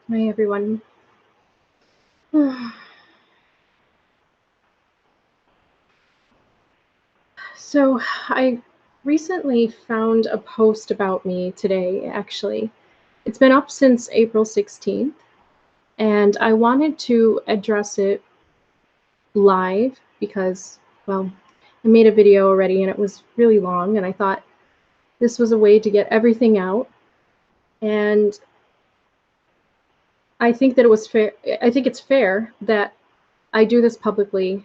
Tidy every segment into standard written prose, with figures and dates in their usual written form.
Hi, everyone. So I recently found a post about me today, actually. It's been up since April 16th, and I wanted to address it live because, well, I made a video already and it was really long, and I thought this was a way to get everything out. And I think that it was fair. I think it's fair that I do this publicly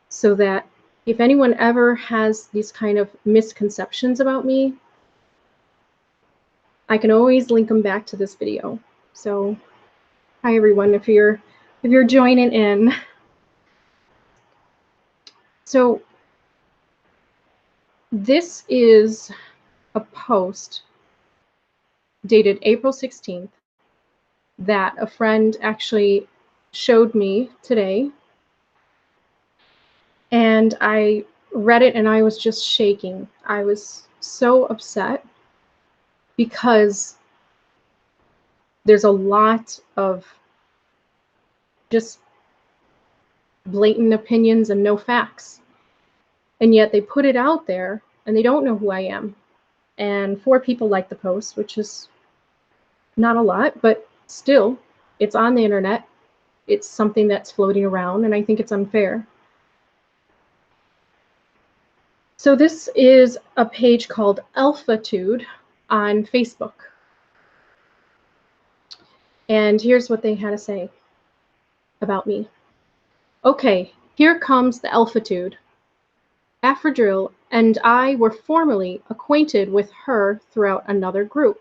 so that if anyone ever has these kind of misconceptions about me, I can always link them back to this video. So, hi everyone, if you're joining in. So, this is a post dated April 16th that a friend actually showed me today. And I read it and I was just shaking. I was so upset because there's a lot of just blatant opinions and no facts. And yet they put it out there and they don't know who I am. And 4 people liked the post, which is not a lot, but still, it's on the internet. It's something that's floating around, and I think it's unfair. So this is a page called Elfitude on Facebook. And here's what they had to say about me. Okay, here comes the Elfitude. Aphrodril and I were formerly acquainted with her throughout another group.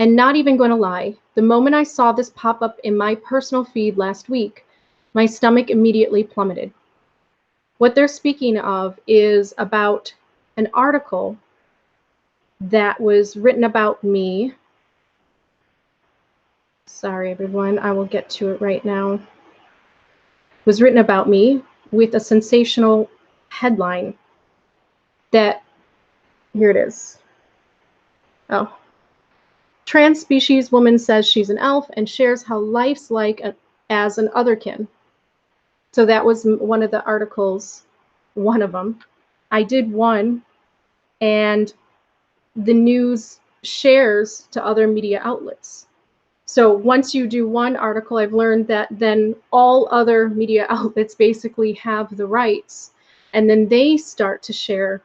And not even going to lie, the moment I saw this pop up in my personal feed last week, my stomach immediately plummeted. What they're speaking of is about an article that was written about me. Sorry, everyone, I will get to it right now. It was written about me with a sensational headline that, here it is. Oh. Trans species woman says she's an elf and shares how life's like as an otherkin. So that was one of the articles, one of them. I did one, and the news shares to other media outlets. So once you do one article, I've learned that then all other media outlets basically have the rights, and then they start to share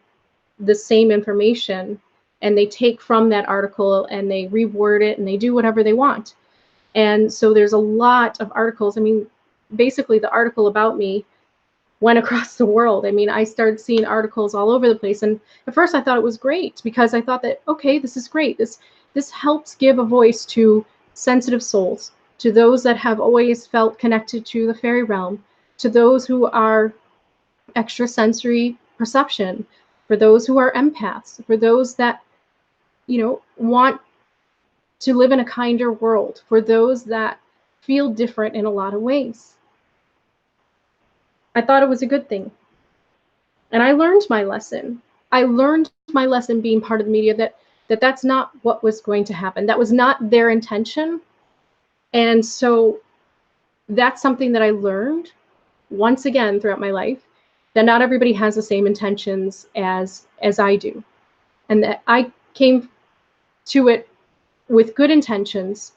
the same information, and they take from that article and they reword it and they do whatever they want. And so there's a lot of articles. I mean, basically the article about me went across the world. I mean, I started seeing articles all over the place. And at first I thought it was great because I thought that, okay, this is great. This helps give a voice to sensitive souls, to those that have always felt connected to the fairy realm, to those who are extrasensory perception, for those who are empaths, for those that, want to live in a kinder world, for those that feel different in a lot of ways. I thought it was a good thing. And I learned my lesson. I learned my lesson being part of the media that's not what was going to happen. That was not their intention. And so that's something that I learned once again throughout my life, that not everybody has the same intentions as I do. And that I came to it with good intentions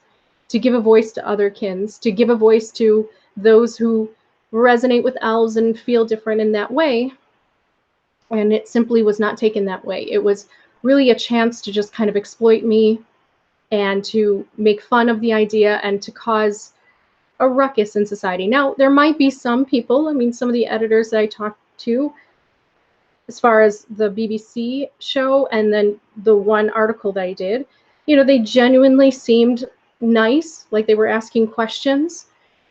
to give a voice to otherkins, to give a voice to those who resonate with elves and feel different in that way. And it simply was not taken that way. It was really a chance to just kind of exploit me and to make fun of the idea and to cause a ruckus in society. Now, there might be some people, I mean, some of the editors that I talked to, as far as the BBC show and then the one article that I did, they genuinely seemed nice, like they were asking questions.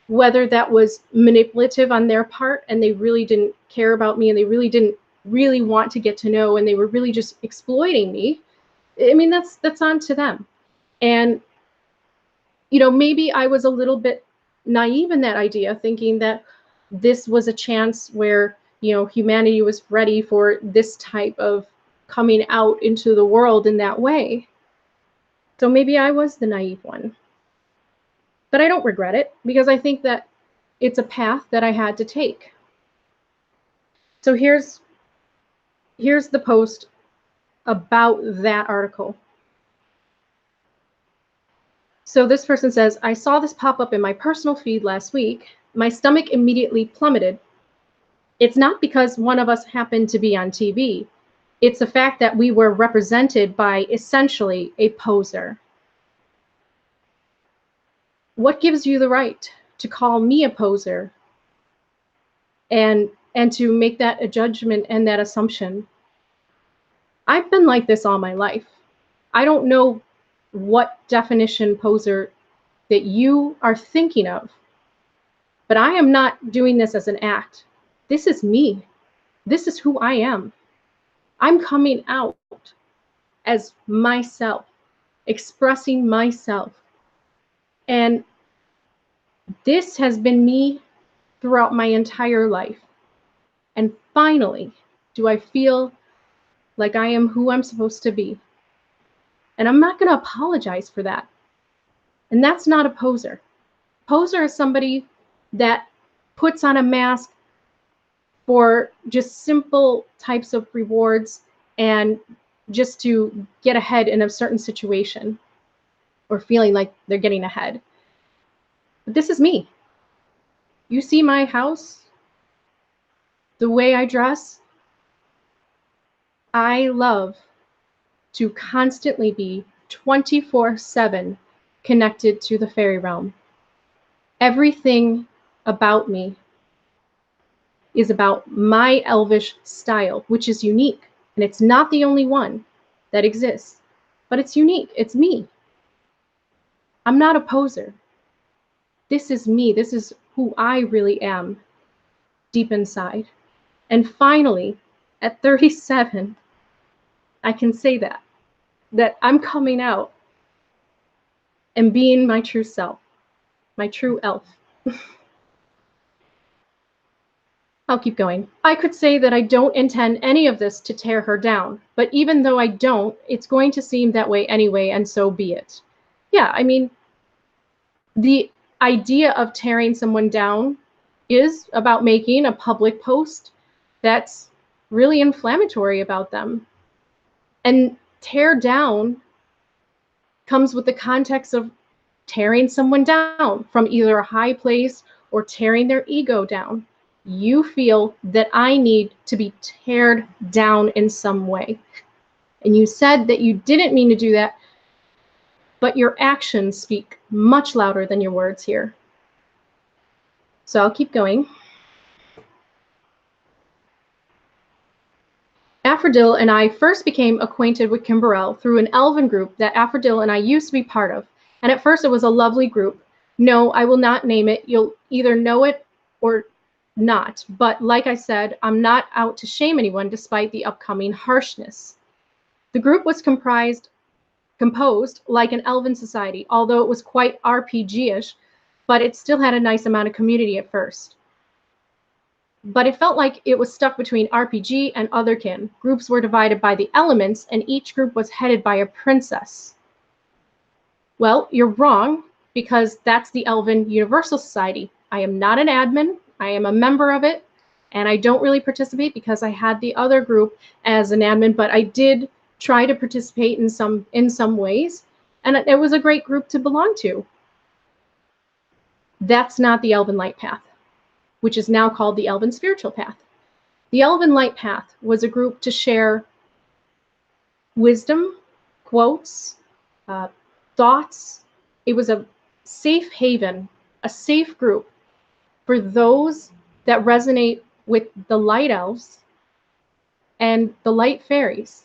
Whether that was manipulative on their part and they really didn't care about me and they really didn't really want to get to know and they were really just exploiting me, I mean, that's on to them. And, maybe I was a little bit naive in that idea, thinking that this was a chance where, humanity was ready for this type of coming out into the world in that way. So maybe I was the naive one. But I don't regret it because I think that it's a path that I had to take. So here's the post about that article. So this person says, I saw this pop up in my personal feed last week. My stomach immediately plummeted. It's not because one of us happened to be on TV. It's the fact that we were represented by essentially a poser. What gives you the right to call me a poser and to make that a judgment and that assumption? I've been like this all my life. I don't know what definition poser that you are thinking of, but I am not doing this as an act. This is me. This is who I am. I'm coming out as myself, expressing myself. And this has been me throughout my entire life. And finally, do I feel like I am who I'm supposed to be? And I'm not going to apologize for that. And that's not a poser. Poser is somebody that puts on a mask for just simple types of rewards and just to get ahead in a certain situation or feeling like they're getting ahead. But this is me. You see my house, the way I dress. I love to constantly be 24/7 connected to the fairy realm. Everything about me is about my elvish style, which is unique. And it's not the only one that exists, but it's unique. It's me. I'm not a poser. This is me. This is who I really am deep inside. And finally, at 37, I can say that I'm coming out and being my true self, my true elf. I'll keep going. I could say that I don't intend any of this to tear her down, but even though I don't, it's going to seem that way anyway, and so be it. Yeah, I mean, the idea of tearing someone down is about making a public post that's really inflammatory about them. And tear down comes with the context of tearing someone down from either a high place or tearing their ego down. You feel that I need to be teared down in some way. And you said that you didn't mean to do that, but your actions speak much louder than your words here. So I'll keep going. Aphrodil and I first became acquainted with Kimberell through an elven group that Aphrodil and I used to be part of. And at first it was a lovely group. No, I will not name it. You'll either know it or not. But like I said, I'm not out to shame anyone despite the upcoming harshness. The group was composed like an elven society, although it was quite RPG-ish, but it still had a nice amount of community at first. But it felt like it was stuck between RPG and otherkin. Groups were divided by the elements, and each group was headed by a princess. Well, you're wrong, because that's the Elven Universal Society. I am not an admin. I am a member of it, and I don't really participate because I had the other group as an admin, but I did try to participate in some ways, and it was a great group to belong to. That's not the Elven-light path, which is now called the Elven Spiritual Path. The Elven-light path was a group to share wisdom, quotes, thoughts. It was a safe haven, a safe group for those that resonate with the light elves and the light fairies.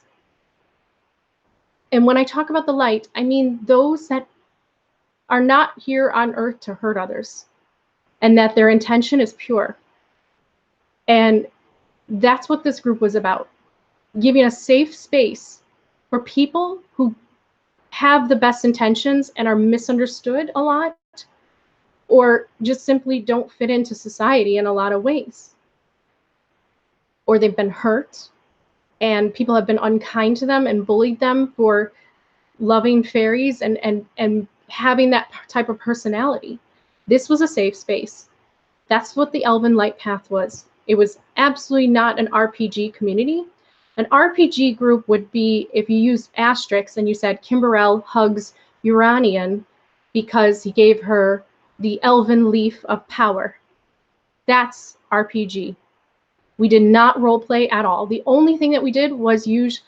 And when I talk about the light, I mean those that are not here on earth to hurt others, and that their intention is pure. And that's what this group was about, giving a safe space for people who have the best intentions and are misunderstood a lot, or just simply don't fit into society in a lot of ways. Or they've been hurt, and people have been unkind to them and bullied them for loving fairies and having that type of personality. This was a safe space. That's what the Elven-light path was. It was absolutely not an RPG community. An RPG group would be if you used asterisks and you said Kimberell hugs Uranian because he gave her the elven leaf of power. That's RPG. We did not roleplay at all. The only thing that we did was use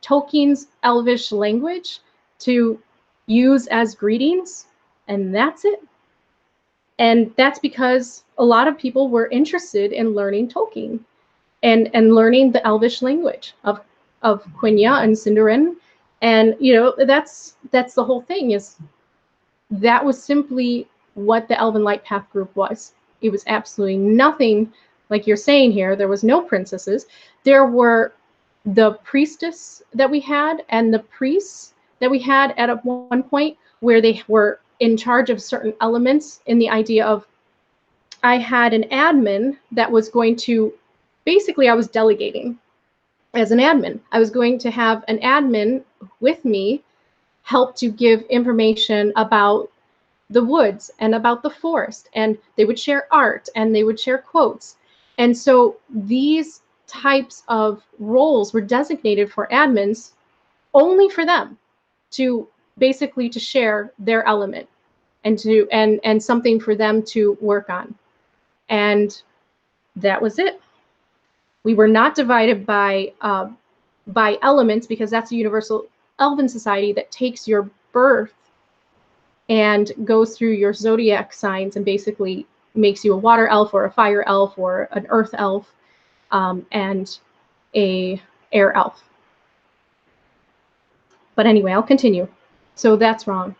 Tolkien's Elvish language to use as greetings, and that's it. And that's because a lot of people were interested in learning Tolkien and learning the Elvish language of Quenya and Sindarin. And that's the whole thing, is that was simply what the Elven-light path group was. It was absolutely nothing like you're saying here. There was no princesses. There were the priestess that we had and the priests that we had at one point, where they were in charge of certain elements, in the idea of, I had an admin that was going to, basically I was delegating as an admin. I was going to have an admin with me help to give information about the woods and about the forest, and they would share art and they would share quotes. And so these types of roles were designated for admins only for them to basically to share their element and to and something for them to work on. And that was it. We were not divided by elements, because that's a universal Elven society that takes your birth and goes through your zodiac signs and basically makes you a water elf or a fire elf or an earth elf, and a air elf. But anyway, I'll continue. So that's wrong.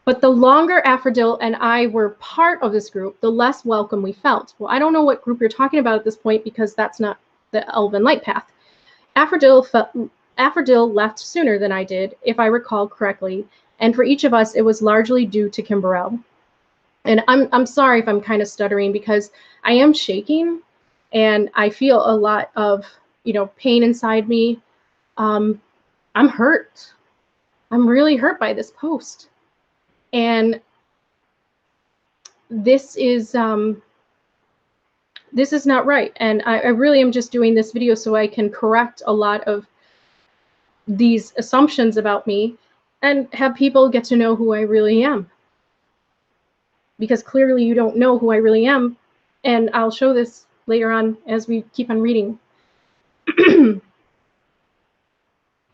But the longer Aphrodite and I were part of this group, the less welcome we felt. Well, I don't know what group you're talking about at this point, because that's not the Elven-light path. Aphrodite left sooner than I did, if I recall correctly, and for each of us, it was largely due to Kimberell. And I'm sorry if I'm kind of stuttering, because I am shaking and I feel a lot of pain inside me. I'm hurt. I'm really hurt by this post. And this is not right. And I really am just doing this video so I can correct a lot of these assumptions about me and have people get to know who I really am. Because clearly you don't know who I really am. And I'll show this later on as we keep on reading.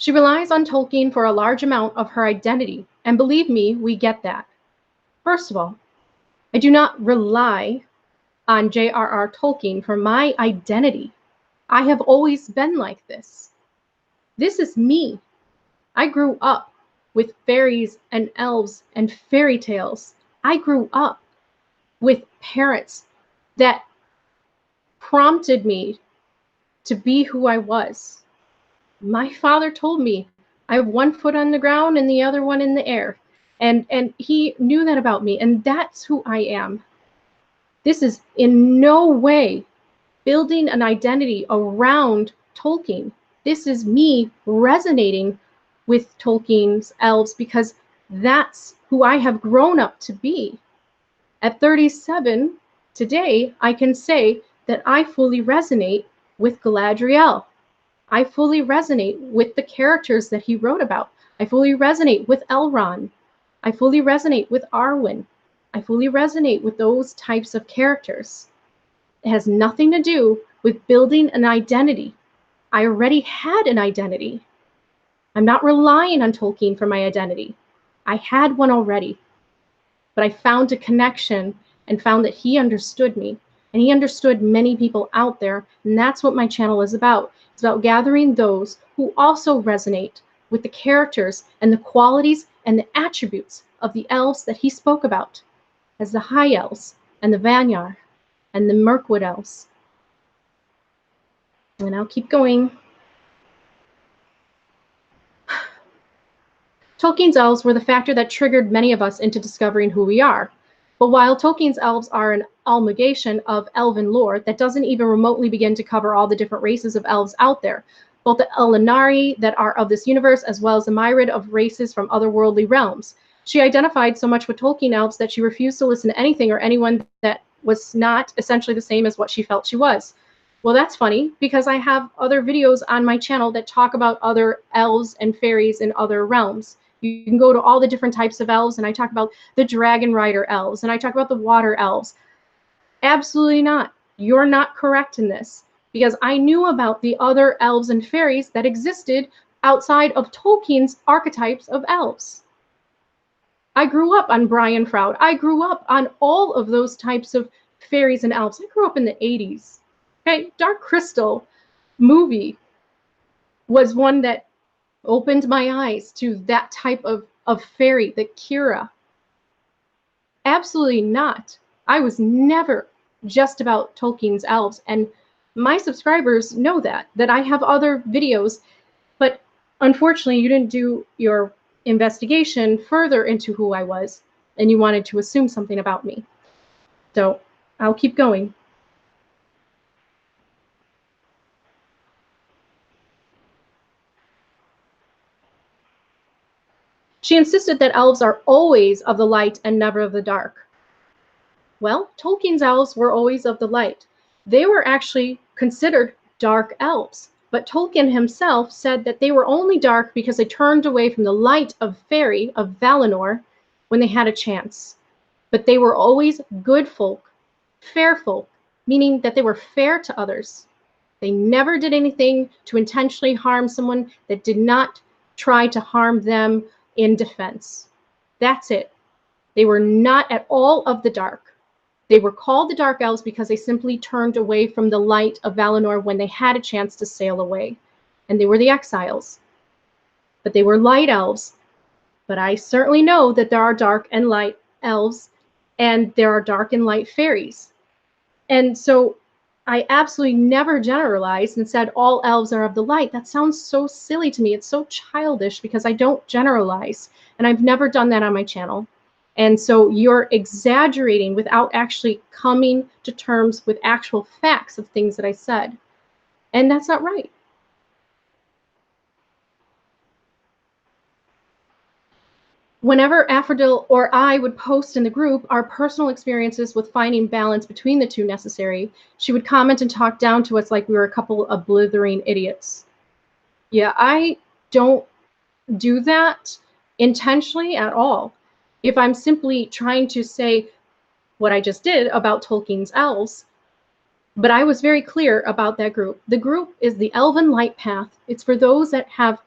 She relies on Tolkien for a large amount of her identity, and believe me, we get that. First of all, I do not rely on J.R.R. Tolkien for my identity. I have always been like this. This is me. I grew up with fairies and elves and fairy tales. I grew up with parents that prompted me to be who I was. My father told me I have one foot on the ground and the other one in the air. And he knew that about me, and that's who I am. This is in no way building an identity around Tolkien. This is me resonating with Tolkien's elves, because that's who I have grown up to be. At 37, today, I can say that I fully resonate with Galadriel. I fully resonate with the characters that he wrote about. I fully resonate with Elrond. I fully resonate with Arwen. I fully resonate with those types of characters. It has nothing to do with building an identity. I already had an identity. I'm not relying on Tolkien for my identity. I had one already. But I found a connection and found that he understood me. And he understood many people out there. And that's what my channel is about. It's about gathering those who also resonate with the characters and the qualities and the attributes of the elves that he spoke about, as the High Elves and the Vanyar and the Mirkwood Elves. And I'll keep going. Tolkien's elves were the factor that triggered many of us into discovering who we are. But while Tolkien's elves are an amalgamation of elven lore that doesn't even remotely begin to cover all the different races of elves out there, both the Elinari that are of this universe, as well as the myriad of races from otherworldly realms, She identified so much with Tolkien elves that she refused to listen to anything or anyone that was not essentially the same as what she felt she was. Well, that's funny because I have other videos on my channel that talk about other elves and fairies in other realms. You can go to all the different types of elves, and I talk about the dragon rider elves, and I talk about the water elves. Absolutely not. You're not correct in this, because I knew about the other elves and fairies that existed outside of Tolkien's archetypes of elves. I grew up on Brian Froud. I grew up on all of those types of fairies and elves. I grew up in the 80s. Okay, Dark Crystal movie was one that opened my eyes to that type of fairy, the Kira. Absolutely not. I was never just about Tolkien's elves, and my subscribers know that I have other videos, but unfortunately you didn't do your investigation further into who I was, and you wanted to assume something about me. So I'll keep going. She insisted that elves are always of the light and never of the dark. Well, Tolkien's elves were always of the light. They were actually considered dark elves, but Tolkien himself said that they were only dark because they turned away from the light of fairy, of Valinor, when they had a chance. But they were always good folk, fair folk, meaning that they were fair to others. They never did anything to intentionally harm someone that did not try to harm them in defense. That's it. They were not at all of the dark. They were called the Dark Elves because they simply turned away from the light of Valinor when they had a chance to sail away. And they were the exiles. But they were light elves. But I certainly know that there are dark and light elves, and there are dark and light fairies. And so I absolutely never generalized and said all elves are of the light. That sounds so silly to me. It's so childish because I don't generalize. And I've never done that on my channel. And so you're exaggerating without actually coming to terms with actual facts of things that I said. And that's not right. Whenever Aphrodite or I would post in the group our personal experiences with finding balance between the two necessary, she would comment and talk down to us like we were a couple of blithering idiots. Yeah, I don't do that intentionally at all. If I'm simply trying to say what I just did about Tolkien's elves, but I was very clear about that group. The group is the Elven-light path. It's for those that have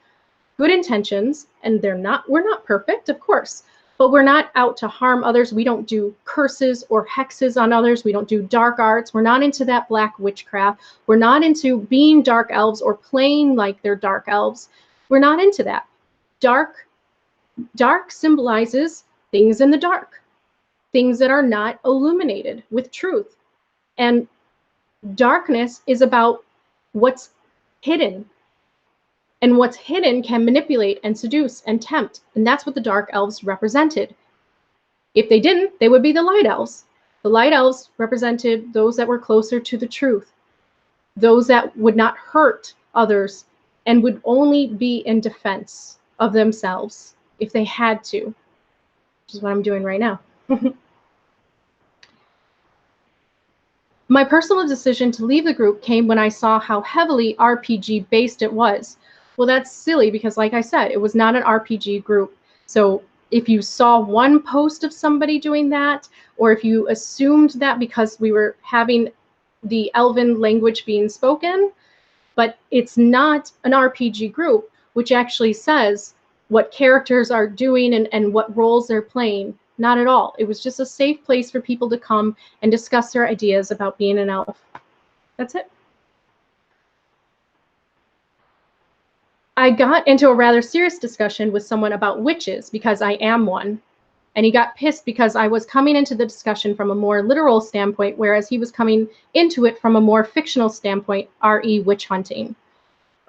good intentions, and we're not perfect, of course, but we're not out to harm others. We don't do curses or hexes on others. We don't do dark arts. We're not into that black witchcraft. We're not into being dark elves or playing like they're dark elves. We're not into that. Dark symbolizes things in the dark, things that are not illuminated with truth. And darkness is about what's hidden. And what's hidden can manipulate and seduce and tempt. And that's what the Dark Elves represented. If they didn't, they would be the Light Elves. The Light Elves represented those that were closer to the truth, those that would not hurt others and would only be in defense of themselves if they had to, which is what I'm doing right now. My personal decision to leave the group came when I saw how heavily RPG based it was. Well, that's silly because, like I said, it was not an RPG group. So if you saw one post of somebody doing that, or if you assumed that because we were having the Elven language being spoken, but it's not an RPG group, which actually says what characters are doing and what roles they're playing. Not at all. It was just a safe place for people to come and discuss their ideas about being an elf. That's it. I got into a rather serious discussion with someone about witches because I am one. And he got pissed because I was coming into the discussion from a more literal standpoint, whereas he was coming into it from a more fictional standpoint, re witch hunting.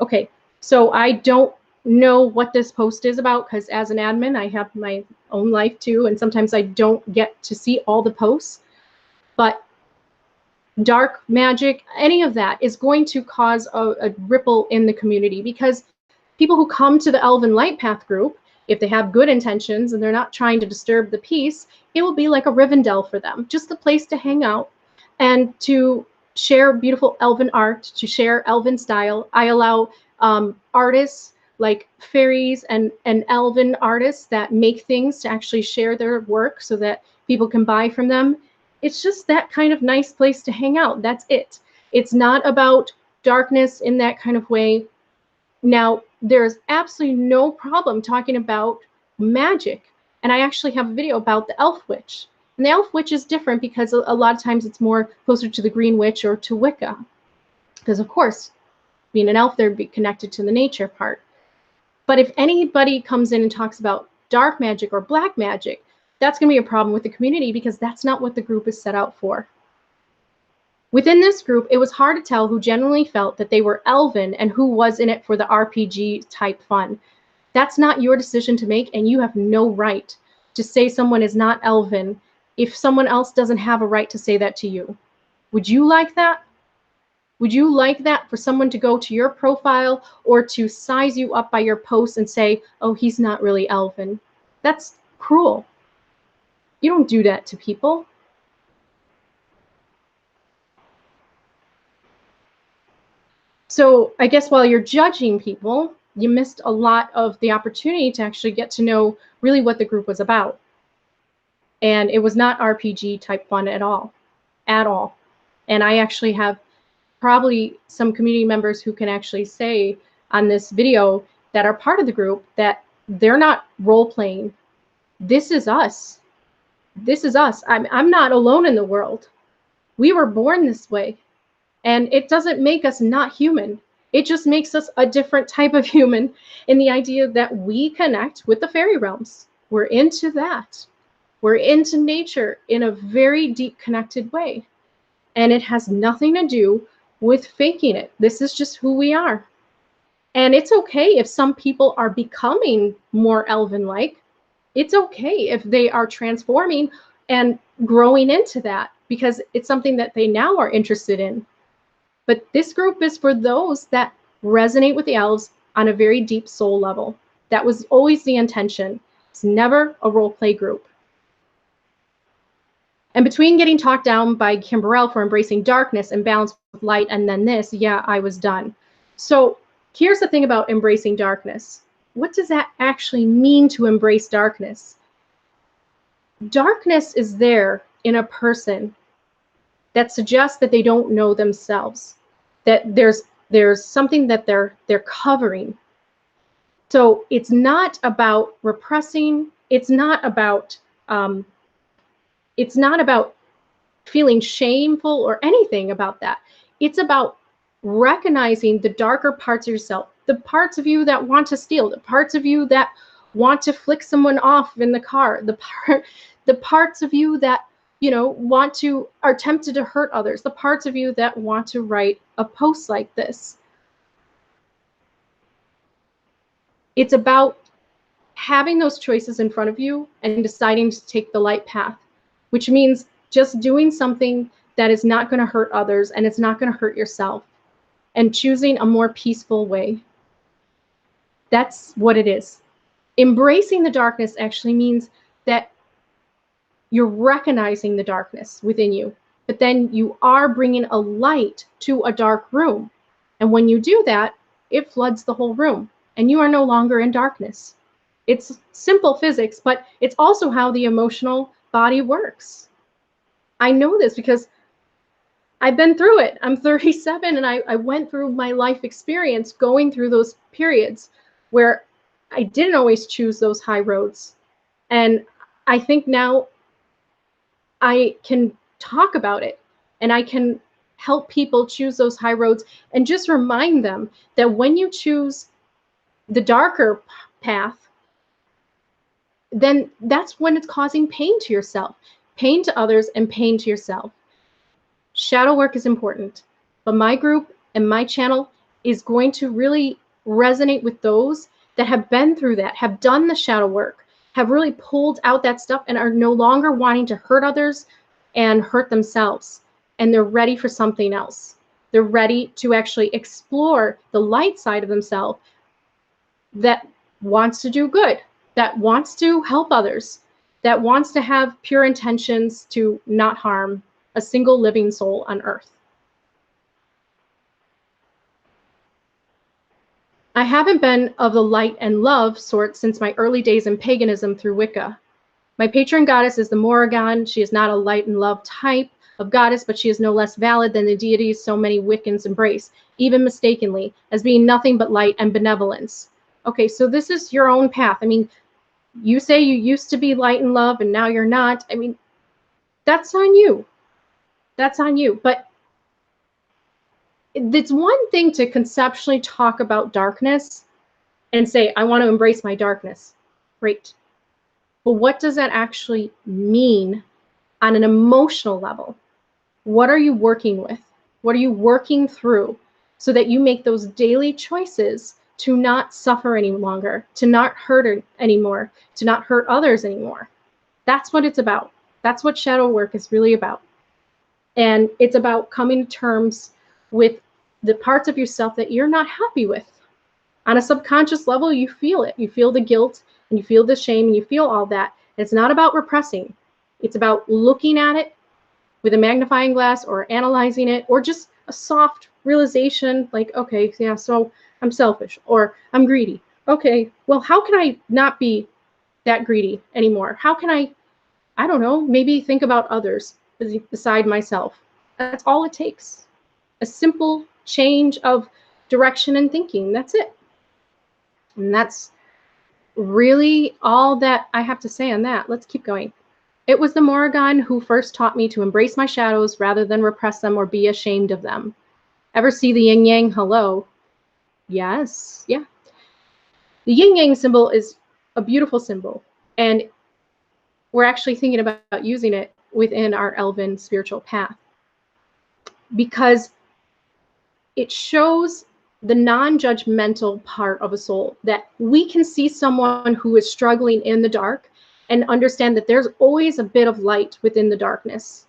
Okay, so I don't know what this post is about because as an admin, I have my own life too, and sometimes I don't get to see all the posts. But dark magic, any of that is going to cause a ripple in the community because people who come to the Elven Light Path group If they have good intentions and they're not trying to disturb the peace, it will be like a Rivendell for them, just a place to hang out and to share beautiful elven art, to share elven style. I allow artists like fairies and elven artists that make things to actually share their work so that people can buy from them. It's just that kind of nice place to hang out. That's it. It's not about darkness in that kind of way. Now, there's absolutely no problem talking about magic. And I actually have a video about the Elf Witch. And the Elf Witch is different because a lot of times it's more closer to the Green Witch or to Wicca. Because, of course, being an elf, they'd be connected to the nature part. But if anybody comes in and talks about dark magic or black magic, that's going to be a problem with the community because that's not what the group is set out for. Within this group, it was hard to tell who genuinely felt that they were elven and who was in it for the RPG type fun. That's not your decision to make, and you have no right to say someone is not elven if someone else doesn't have a right to say that to you. Would you like that? Would you like that for someone to go to your profile or to size you up by your posts and say, oh, he's not really elven? That's cruel. You don't do that to people. So I guess while you're judging people, you missed a lot of the opportunity to actually get to know really what the group was about. And it was not RPG type fun at all. At all. And I actually have probably some community members who can actually say on this video that are part of the group that they're not role-playing. This is us. This is us. I'm not alone in the world. We were born this way. And it doesn't make us not human. It just makes us a different type of human in the idea that we connect with the fairy realms. We're into that. We're into nature in a very deep connected way. And it has nothing to do with faking it. This is just who we are. And it's okay if some people are becoming more elven-like. It's okay if they are transforming and growing into that because it's something that they now are interested in. But this group is for those that resonate with the elves on a very deep soul level. That was always the intention. It's never a role play group. And between getting talked down by Kimberell for embracing darkness and balance with light and then this, yeah, I was done. So here's the thing about embracing darkness. What does that actually mean to embrace darkness? Darkness is there in a person that suggests that they don't know themselves, that there's something that they're covering. So it's not about repressing. It's not about feeling shameful or anything about that. It's about recognizing the darker parts of yourself, the parts of you that want to steal, the parts of you that want to flick someone off in the car, the parts of you that are tempted to hurt others, the parts of you that want to write a post like this. It's about having those choices in front of you and deciding to take the light path, which means just doing something that is not going to hurt others and it's not going to hurt yourself, and choosing a more peaceful way. That's what it is. Embracing the darkness actually means that you're recognizing the darkness within you, but then you are bringing a light to a dark room. And when you do that, it floods the whole room and you are no longer in darkness. It's simple physics, but it's also how the emotional body works. I know this because I've been through it. I'm 37 and I went through my life experience going through those periods where I didn't always choose those high roads. And I think now I can talk about it and I can help people choose those high roads and just remind them that when you choose the darker path, then that's when it's causing pain to yourself, pain to others, and pain to yourself. Shadow work is important, but my group and my channel is going to really resonate with those that have been through that, have done the shadow work, have really pulled out that stuff and are no longer wanting to hurt others and hurt themselves. And they're ready for something else. They're ready to actually explore the light side of themselves that wants to do good. that wants to help others, that wants to have pure intentions to not harm a single living soul on earth. I haven't been of the light and love sort since my early days in paganism through Wicca. My patron goddess is the Morrigan. She is not a light and love type of goddess, but she is no less valid than the deities so many Wiccans embrace, even mistakenly, as being nothing but light and benevolence. Okay, so this is your own path. I mean, you say you used to be light and love and now you're not. I mean, that's on you. That's on you. But it's one thing to conceptually talk about darkness and say, I want to embrace my darkness. Great. But what does that actually mean on an emotional level? What are you working with? What are you working through so that you make those daily choices to not suffer any longer, to not hurt anymore, to not hurt others anymore? That's what it's about. That's what shadow work is really about. And it's about coming to terms with the parts of yourself that you're not happy with. On a subconscious level, you feel it. You feel the guilt and you feel the shame and you feel all that. And it's not about repressing. It's about looking at it with a magnifying glass or analyzing it, or just a soft realization like, okay, yeah, so I'm selfish or I'm greedy. Okay, well, how can I not be that greedy anymore? How can I don't know, maybe think about others beside myself? That's all it takes. A simple change of direction and thinking. That's it. And that's really all that I have to say on that. Let's keep going. It was the Morrigan who first taught me to embrace my shadows rather than repress them or be ashamed of them. Ever see the yin yang? Hello? Yes. Yeah. The yin yang symbol is a beautiful symbol. And we're actually thinking about using it within our Elven Spiritual Path because it shows the non-judgmental part of a soul, that we can see someone who is struggling in the dark and understand that there's always a bit of light within the darkness,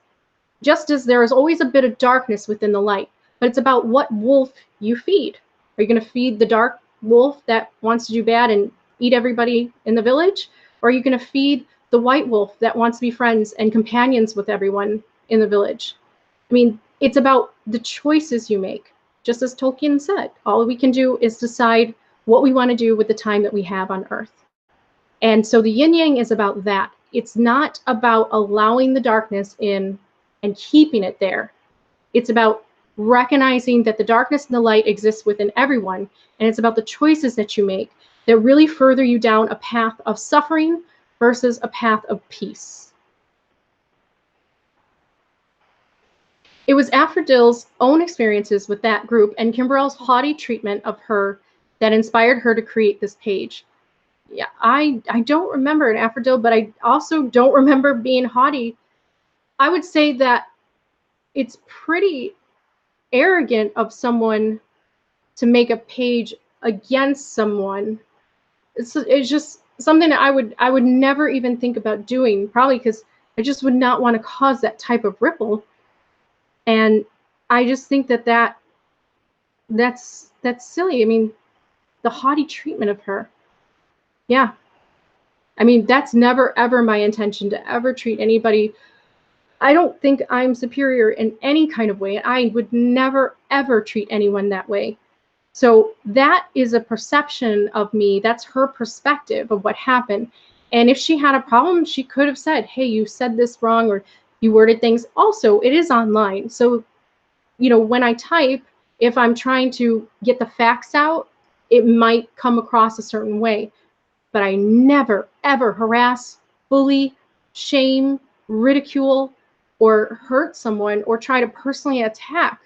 just as there is always a bit of darkness within the light. But it's about what wolf you feed. Are you going to feed the dark wolf that wants to do bad and eat everybody in the village? Or are you going to feed the white wolf that wants to be friends and companions with everyone in the village? I mean, it's about the choices you make. Just as Tolkien said, all we can do is decide what we want to do with the time that we have on Earth. And so the yin yang is about that. It's not about allowing the darkness in and keeping it there. It's about recognizing that the darkness and the light exists within everyone. And it's about the choices that you make that really further you down a path of suffering versus a path of peace. It was Aphrodite's own experiences with that group and Kimberell's haughty treatment of her that inspired her to create this page. Yeah, I don't remember an Aphrodite, but I also don't remember being haughty. I would say that it's pretty arrogant of someone to make a page against someone. It's just something that I would never even think about doing, probably because I just would not want to cause that type of ripple. And I just think that's silly. I mean, the haughty treatment of her. Yeah. I mean, that's never, ever my intention to ever treat anybody. I don't think I'm superior in any kind of way. I would never, ever treat anyone that way. So that is a perception of me. That's her perspective of what happened. And if she had a problem, she could have said, hey, you said this wrong, or you worded things. Also, it is online. So, you know, when I type, if I'm trying to get the facts out, it might come across a certain way. But I never, ever harass, bully, shame, ridicule, or hurt someone or try to personally attack.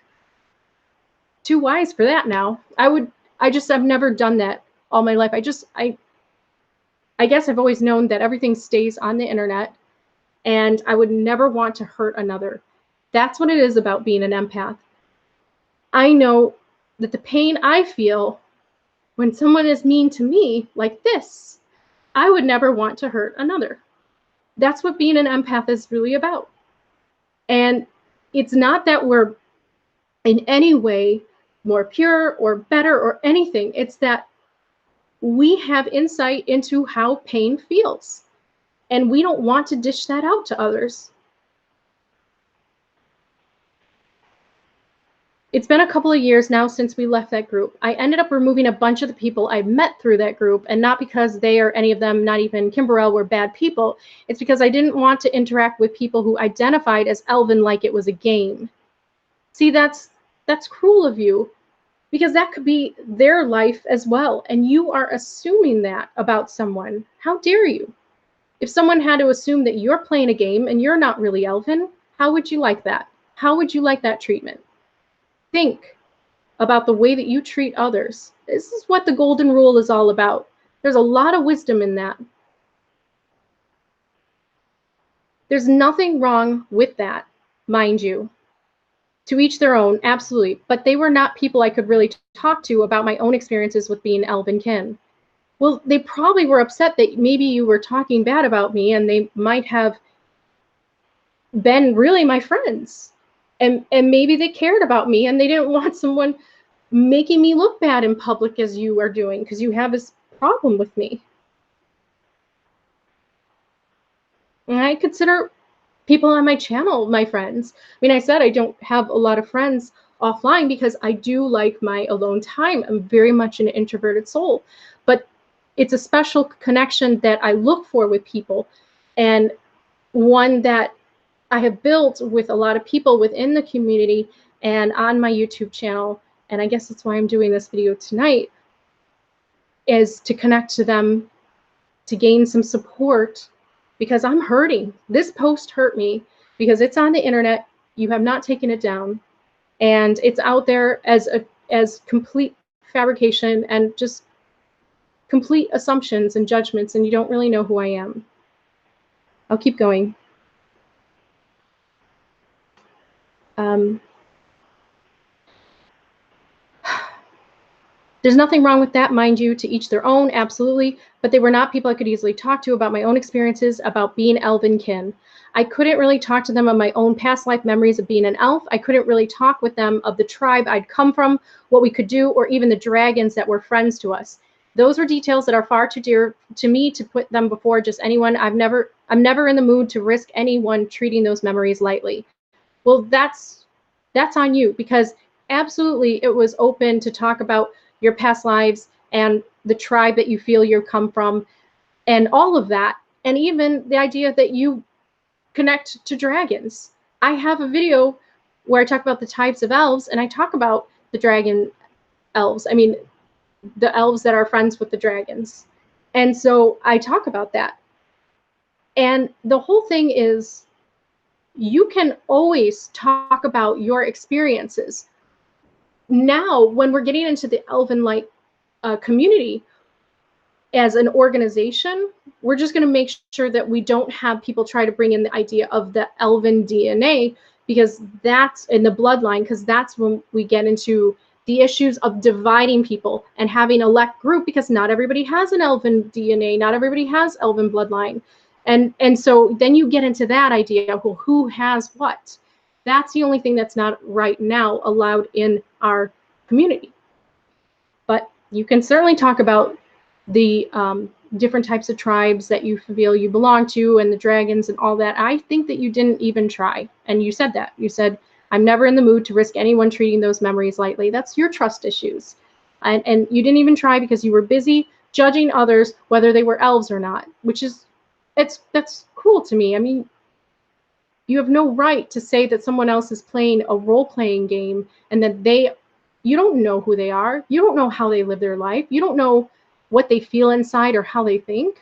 Too wise for that now. I've never done that all my life. I guess I've always known that everything stays on the internet and I would never want to hurt another. That's what it is about being an empath. I know that the pain I feel when someone is mean to me like this, I would never want to hurt another. That's what being an empath is really about. And it's not that we're in any way more pure or better or anything. It's that we have insight into how pain feels, and we don't want to dish that out to others. It's been a couple of years now since we left that group. I ended up removing a bunch of the people I met through that group, and not because they or any of them, not even Kimberell, were bad people. It's because I didn't want to interact with people who identified as Elven like it was a game. See, that's cruel of you, because that could be their life as well, and you are assuming that about someone. How dare you? If someone had to assume that you're playing a game and you're not really Elven, how would you like that? How would you like that treatment? Think about the way that you treat others. This is what the golden rule is all about. There's a lot of wisdom in that. There's nothing wrong with that, mind you. To each their own, absolutely. But they were not people I could really talk to about my own experiences with being Elven kin. Well, they probably were upset that maybe you were talking bad about me, and they might have been really my friends. And maybe they cared about me, and they didn't want someone making me look bad in public as you are doing, because you have this problem with me. And I consider people on my channel my friends. I mean, I said I don't have a lot of friends offline because I do like my alone time. I'm very much an introverted soul, but it's a special connection that I look for with people, and one that I have built with a lot of people within the community and on my YouTube channel, and I guess that's why I'm doing this video tonight, is to connect to them, to gain some support, because I'm hurting. This post hurt me because it's on the internet. You have not taken it down, and it's out there as complete fabrication and just complete assumptions and judgments, and you don't really know who I am. I'll keep going. There's nothing wrong with that, mind you, to each their own, absolutely, but they were not people I could easily talk to about my own experiences about being Elven kin. I couldn't really talk to them of my own past life memories of being an elf. I couldn't really talk with them of the tribe I'd come from, what we could do, or even the dragons that were friends to us. Those were details that are far too dear to me to put them before just anyone. I'm never in the mood to risk anyone treating those memories lightly. Well, that's on you, because absolutely it was open to talk about your past lives and the tribe that you feel you come from and all of that, and even the idea that you connect to dragons. I have a video where I talk about the types of elves, and I talk about the dragon elves. I mean, the elves that are friends with the dragons. And so I talk about that. And the whole thing is, you can always talk about your experiences. Now, when we're getting into the Elven-light community as an organization, we're just going to make sure that we don't have people try to bring in the idea of the Elven DNA, because that's in the bloodline, because that's when we get into the issues of dividing people and having a elect group, because not everybody has an Elven DNA, not everybody has Elven bloodline. And so then you get into that idea, well, who has what? That's the only thing that's not right now allowed in our community. But you can certainly talk about the different types of tribes that you feel you belong to, and the dragons and all that. I think that you didn't even try. And you said that. You said, I'm never in the mood to risk anyone treating those memories lightly. That's your trust issues. And you didn't even try because you were busy judging others, whether they were elves or not, which is, that's cruel to me. I mean, you have no right to say that someone else is playing a role-playing game and that you don't know who they are. You don't know how they live their life. You don't know what they feel inside or how they think.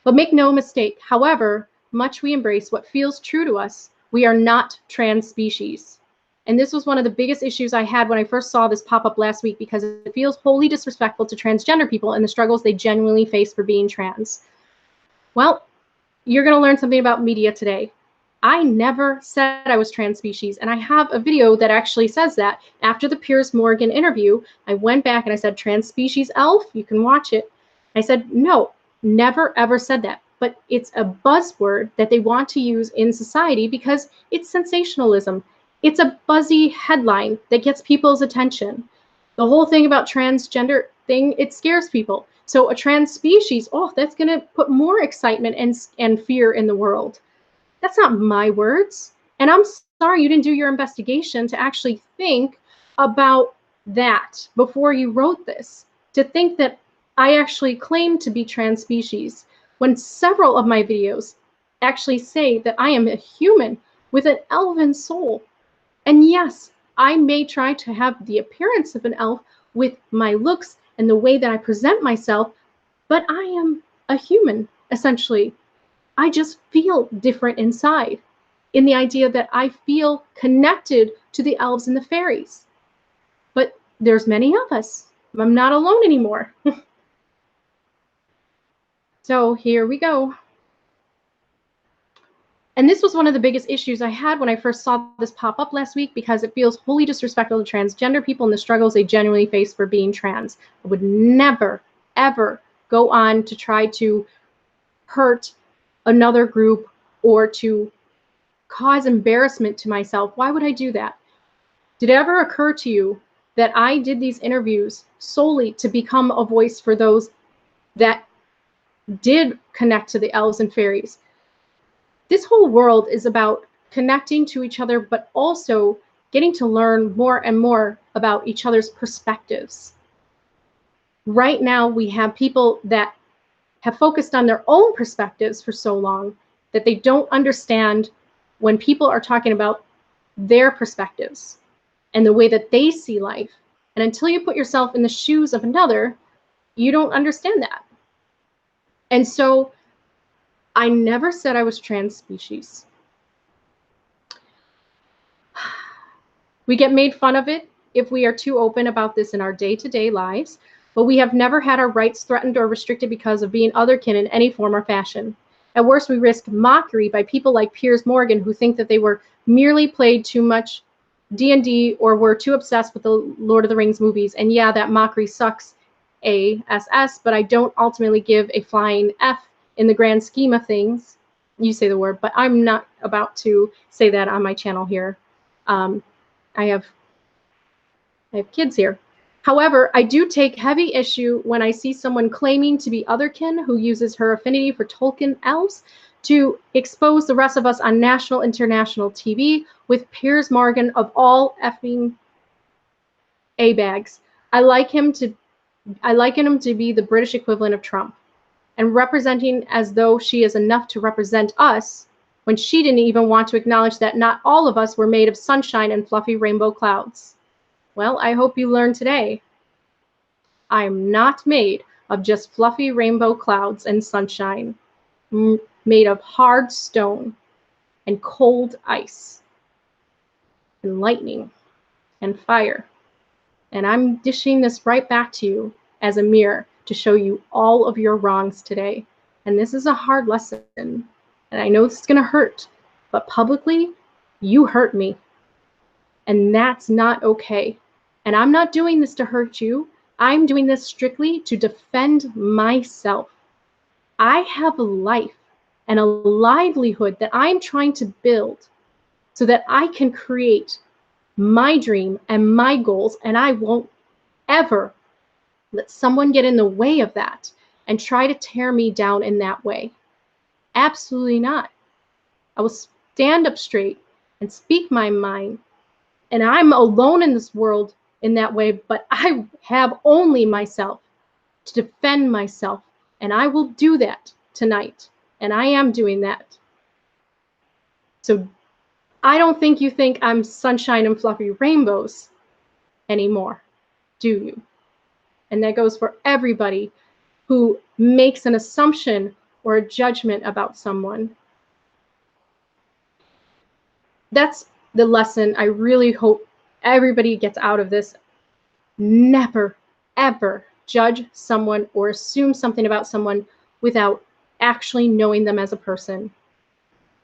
But make no mistake, however much we embrace what feels true to us, we are not trans species. And this was one of the biggest issues I had when I first saw this pop up last week, because it feels wholly disrespectful to transgender people and the struggles they genuinely face for being trans. Well, you're going to learn something about media today. I never said I was trans species, and I have a video that actually says that. After the Piers Morgan interview, I went back and I said, trans species elf, you can watch it. I said, no, never ever said that. But it's a buzzword that they want to use in society because it's sensationalism. It's a buzzy headline that gets people's attention. The whole thing about transgender thing, it scares people. So a trans species, oh, that's going to put more excitement and fear in the world. That's not my words. And I'm sorry you didn't do your investigation to actually think about that before you wrote this. To think that I actually claim to be trans species when several of my videos actually say that I am a human with an elven soul. And yes, I may try to have the appearance of an elf with my looks and the way that I present myself, but I am a human, essentially. I just feel different inside, in the idea that I feel connected to the elves and the fairies. But there's many of us. I'm not alone anymore. So here we go. And this was one of the biggest issues I had when I first saw this pop up last week, because it feels wholly disrespectful to transgender people and the struggles they genuinely face for being trans. I would never, ever go on to try to hurt another group or to cause embarrassment to myself. Why would I do that? Did it ever occur to you that I did these interviews solely to become a voice for those that did connect to the elves and fairies? This whole world is about connecting to each other, but also getting to learn more and more about each other's perspectives. Right now, we have people that have focused on their own perspectives for so long that they don't understand when people are talking about their perspectives and the way that they see life. And until you put yourself in the shoes of another, you don't understand that. And so I never said I was trans species. We get made fun of it if we are too open about this in our day-to-day lives, but we have never had our rights threatened or restricted because of being otherkin in any form or fashion. At worst, we risk mockery by people like Piers Morgan, who think that they were merely played too much D&D or were too obsessed with the Lord of the Rings movies. And yeah, that mockery sucks ASS, but I don't ultimately give a flying F in the grand scheme of things. You say the word, but I'm not about to say that on my channel here. I have kids here. However, I do take heavy issue when I see someone claiming to be otherkin who uses her affinity for Tolkien elves to expose the rest of us on national, international TV with Piers Morgan of all effing A-bags. I liken him to be the British equivalent of Trump, and representing as though she is enough to represent us when she didn't even want to acknowledge that not all of us were made of sunshine and fluffy rainbow clouds. Well, I hope you learned today. I'm not made of just fluffy rainbow clouds and sunshine, made of hard stone and cold ice and lightning and fire. And I'm dishing this right back to you as a mirror to show you all of your wrongs today. And this is a hard lesson. And I know this is going to hurt, but publicly, you hurt me. And that's not okay. And I'm not doing this to hurt you. I'm doing this strictly to defend myself. I have a life and a livelihood that I'm trying to build so that I can create my dream and my goals, and I won't ever let someone get in the way of that and try to tear me down in that way. Absolutely not. I will stand up straight and speak my mind. And I'm alone in this world in that way, but I have only myself to defend myself. And I will do that tonight. And I am doing that. So I don't think you think I'm sunshine and fluffy rainbows anymore, do you? And that goes for everybody who makes an assumption or a judgment about someone. That's the lesson I really hope everybody gets out of this. Never, ever judge someone or assume something about someone without actually knowing them as a person.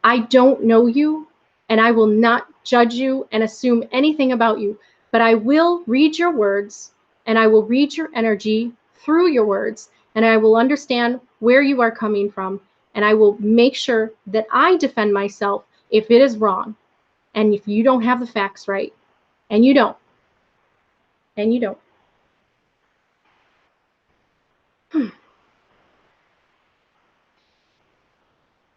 I don't know you, and I will not judge you and assume anything about you, but I will read your words, and I will read your energy through your words, and I will understand where you are coming from, and I will make sure that I defend myself if it is wrong, and if you don't have the facts right, and you don't, and you don't.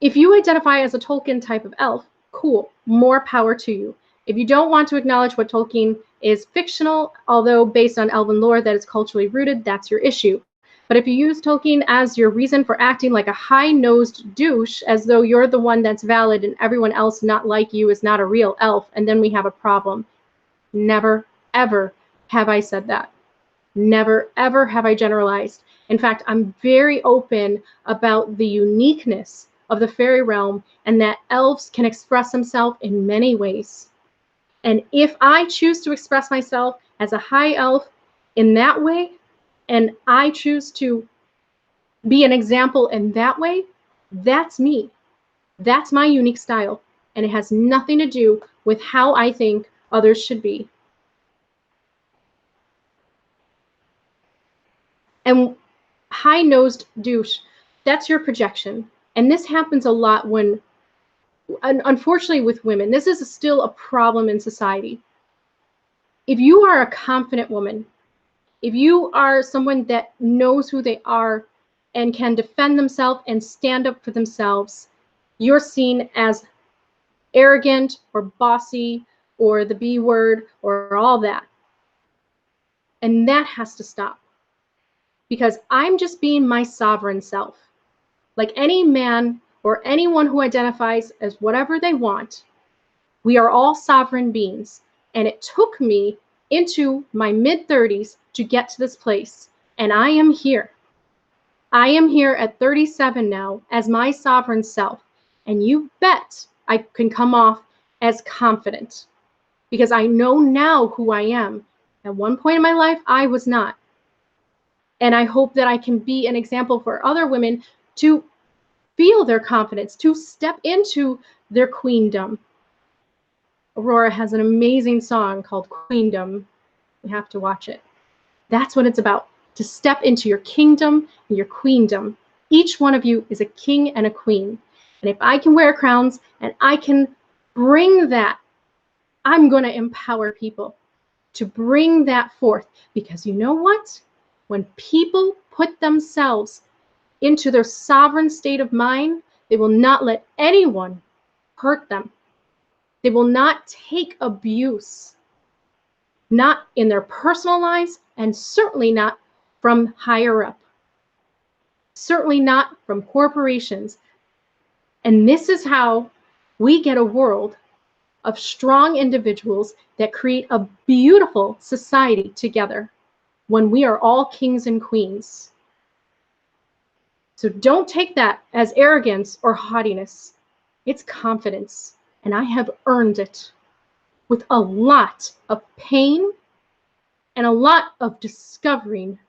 If you identify as a Tolkien type of elf, cool, more power to you. If you don't want to acknowledge what Tolkien is fictional, although based on elven lore that is culturally rooted, that's your issue. But if you use Tolkien as your reason for acting like a high-nosed douche, as though you're the one that's valid and everyone else not like you is not a real elf, and then we have a problem. Never, ever have I said that. Never, ever have I generalized. In fact, I'm very open about the uniqueness of the fairy realm and that elves can express themselves in many ways. And if I choose to express myself as a high elf in that way, and I choose to be an example in that way, that's me. That's my unique style. And it has nothing to do with how I think others should be. And high-nosed douche, that's your projection. And this happens a lot when, unfortunately with women, this is still a problem in society. If you are a confident woman, if you are someone that knows who they are and can defend themselves and stand up for themselves, you're seen as arrogant or bossy or the B word or all that. And that has to stop. Because I'm just being my sovereign self. Like any man or anyone who identifies as whatever they want, we are all sovereign beings. And it took me into my mid-30s to get to this place. And I am here. I am here at 37 now as my sovereign self. And you bet I can come off as confident. Because I know now who I am. At one point in my life, I was not. And I hope that I can be an example for other women to feel their confidence, to step into their queendom. Aurora has an amazing song called Queendom. You have to watch it. That's what it's about, to step into your kingdom and your queendom. Each one of you is a king and a queen. And if I can wear crowns and I can bring that, I'm going to empower people to bring that forth. Because you know what? When people put themselves into their sovereign state of mind, they will not let anyone hurt them. They will not take abuse, not in their personal lives, and certainly not from higher up. Certainly not from corporations. And this is how we get a world of strong individuals that create a beautiful society together. When we are all kings and queens. So don't take that as arrogance or haughtiness. It's confidence, and I have earned it with a lot of pain and a lot of discovering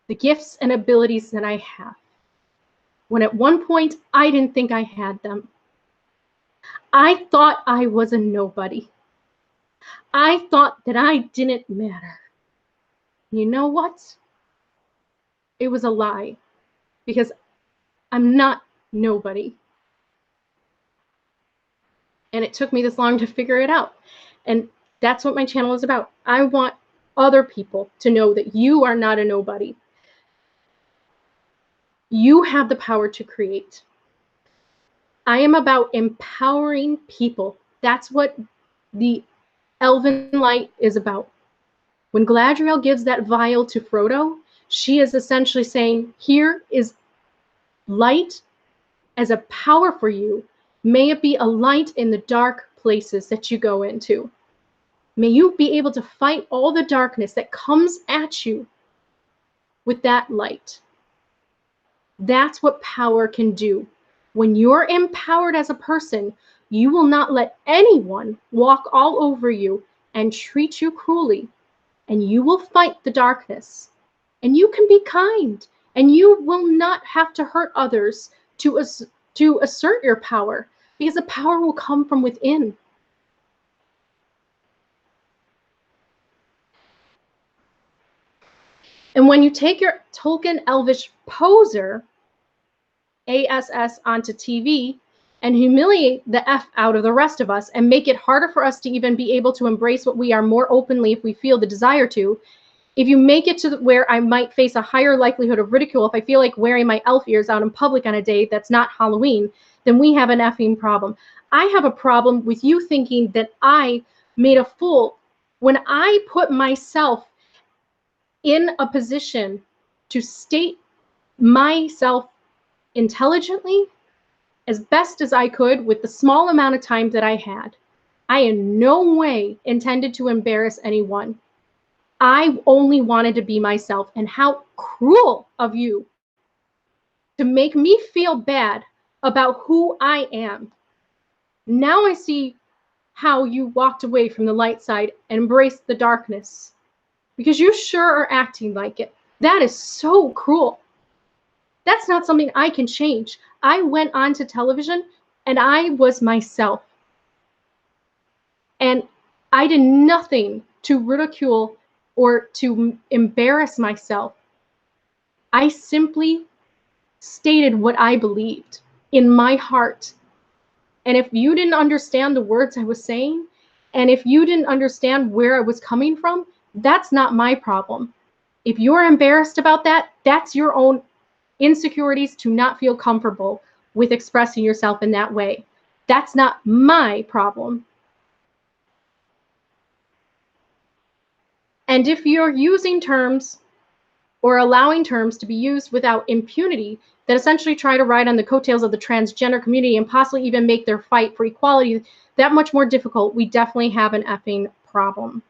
the gifts and abilities that I have. When at one point I didn't think I had them. I thought I was a nobody. I thought that I didn't matter. You know what? It was a lie, because I'm not nobody. And it took me this long to figure it out. And that's what my channel is about. I want other people to know that you are not a nobody. You have the power to create. I am about empowering people. That's what the Elven-light is about. When Galadriel gives that vial to Frodo, she is essentially saying, here is light as a power for you. May it be a light in the dark places that you go into. May you be able to fight all the darkness that comes at you with that light. That's what power can do. When you're empowered as a person, you will not let anyone walk all over you and treat you cruelly. And you will fight the darkness. And you can be kind. And you will not have to hurt others to assert your power, because the power will come from within. And when you take your Tolkien Elvish poser, ASS, onto TV and humiliate the F out of the rest of us and make it harder for us to even be able to embrace what we are more openly if we feel the desire to, If you make it to where I might face a higher likelihood of ridicule if I feel like wearing my elf ears out in public on a day that's not Halloween, then we have an effing problem. I have a problem with you thinking that I made a fool when I put myself in a position to state myself intelligently as best as I could with the small amount of time that I had. I in no way intended to embarrass anyone. I only wanted to be myself, and how cruel of you to make me feel bad about who I am. Now I see how you walked away from the light side and embraced the darkness, because you sure are acting like it. That is so cruel. That's not something I can change. I went onto television and I was myself. And I did nothing to ridicule or to embarrass myself. I simply stated what I believed in my heart. And if you didn't understand the words I was saying, and if you didn't understand where I was coming from, that's not my problem. If you're embarrassed about that, that's your own insecurities to not feel comfortable with expressing yourself in that way. That's not my problem. And if you're using terms or allowing terms to be used without impunity that essentially try to ride on the coattails of the transgender community and possibly even make their fight for equality that much more difficult, we definitely have an effing problem.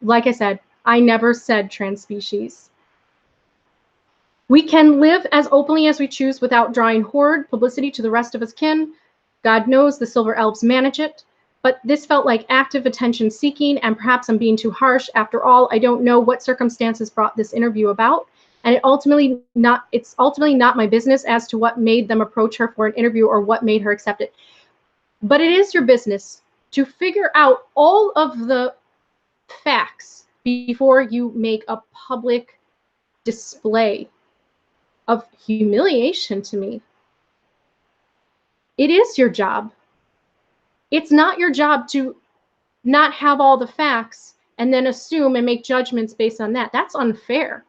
Like I said, I never said trans species. We can live as openly as we choose without drawing horrid publicity to the rest of us kin. God knows the Silver Elves manage it. But this felt like active attention seeking, and perhaps I'm being too harsh. After all, I don't know what circumstances brought this interview about, and it's ultimately not my business as to what made them approach her for an interview or what made her accept it. But it is your business to figure out all of the facts before you make a public display of humiliation to me. It is your job. It's not your job to not have all the facts and then assume and make judgments based on that. That's unfair.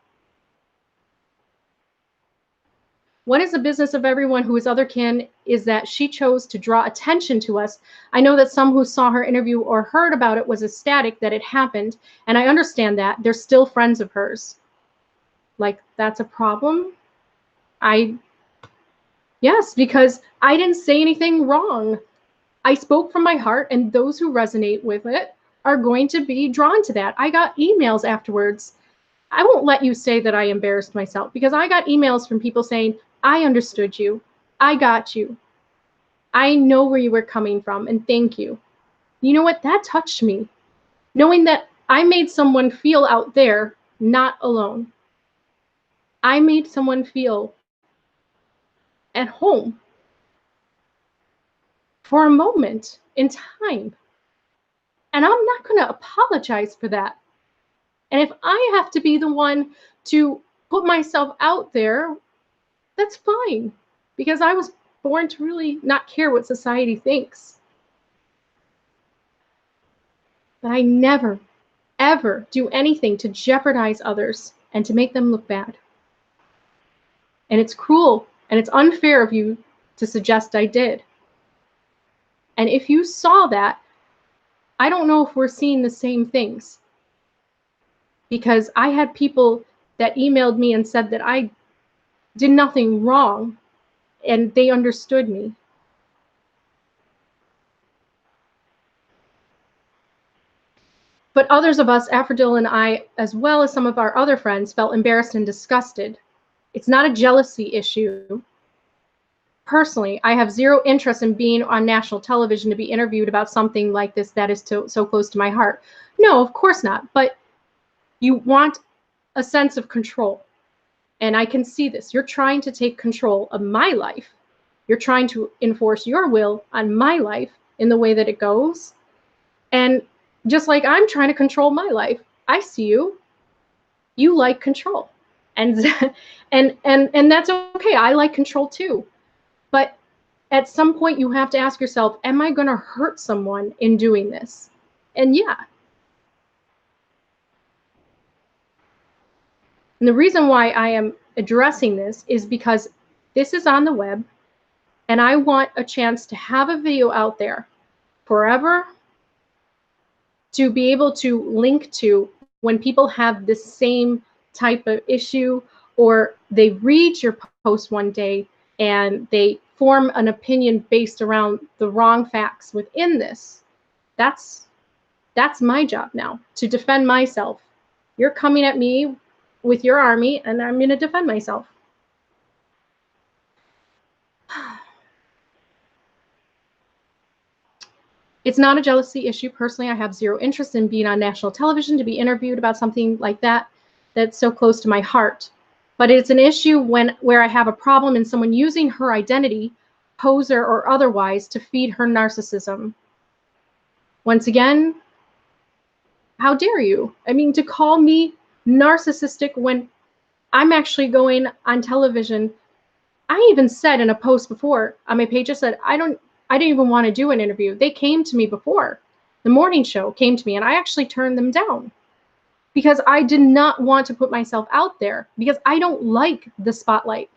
What is the business of everyone who is otherkin is that she chose to draw attention to us. I know that some who saw her interview or heard about it was ecstatic that it happened, and I understand that. They're still friends of hers. Like, that's a problem? Yes, because I didn't say anything wrong. I spoke from my heart, and those who resonate with it are going to be drawn to that. I got emails afterwards. I won't let you say that I embarrassed myself, because I got emails from people saying, I understood you. I got you. I know where you were coming from, and thank you. You know what? That touched me. Knowing that I made someone feel out there not alone. I made someone feel at home for a moment in time. And I'm not going to apologize for that. And if I have to be the one to put myself out there, that's fine. Because I was born to really not care what society thinks. But I never, ever do anything to jeopardize others and to make them look bad. And it's cruel and it's unfair of you to suggest I did. And if you saw that, I don't know if we're seeing the same things. Because I had people that emailed me and said that I did nothing wrong, and they understood me. But others of us, Aphrodite and I, as well as some of our other friends, felt embarrassed and disgusted. It's not a jealousy issue. Personally, I have zero interest in being on national television to be interviewed about something like this that is so close to my heart. No, of course not. But you want a sense of control. And I can see this. You're trying to take control of my life. You're trying to enforce your will on my life in the way that it goes. And just like I'm trying to control my life, I see you. You like control. And that's okay. I like control too. But at some point you have to ask yourself, am I going to hurt someone in doing this? And yeah. And the reason why I am addressing this is because this is on the web, and I want a chance to have a video out there forever to be able to link to when people have the same type of issue, or they read your post one day and they form an opinion based around the wrong facts within this. That's my job now, to defend myself. You're coming at me with your army, and I'm going to defend myself. It's not a jealousy issue. Personally, I have zero interest in being on national television to be interviewed about something like that that's so close to my heart. But it's an issue where I have a problem in someone using her identity, poser or otherwise, to feed her narcissism. Once again, how dare you? I mean, to call me narcissistic when I'm actually going on television. I even said in a post before on my page, I said, I didn't even want to do an interview. They came to me before. The morning show came to me, and I actually turned them down because I did not want to put myself out there, because I don't like the spotlight.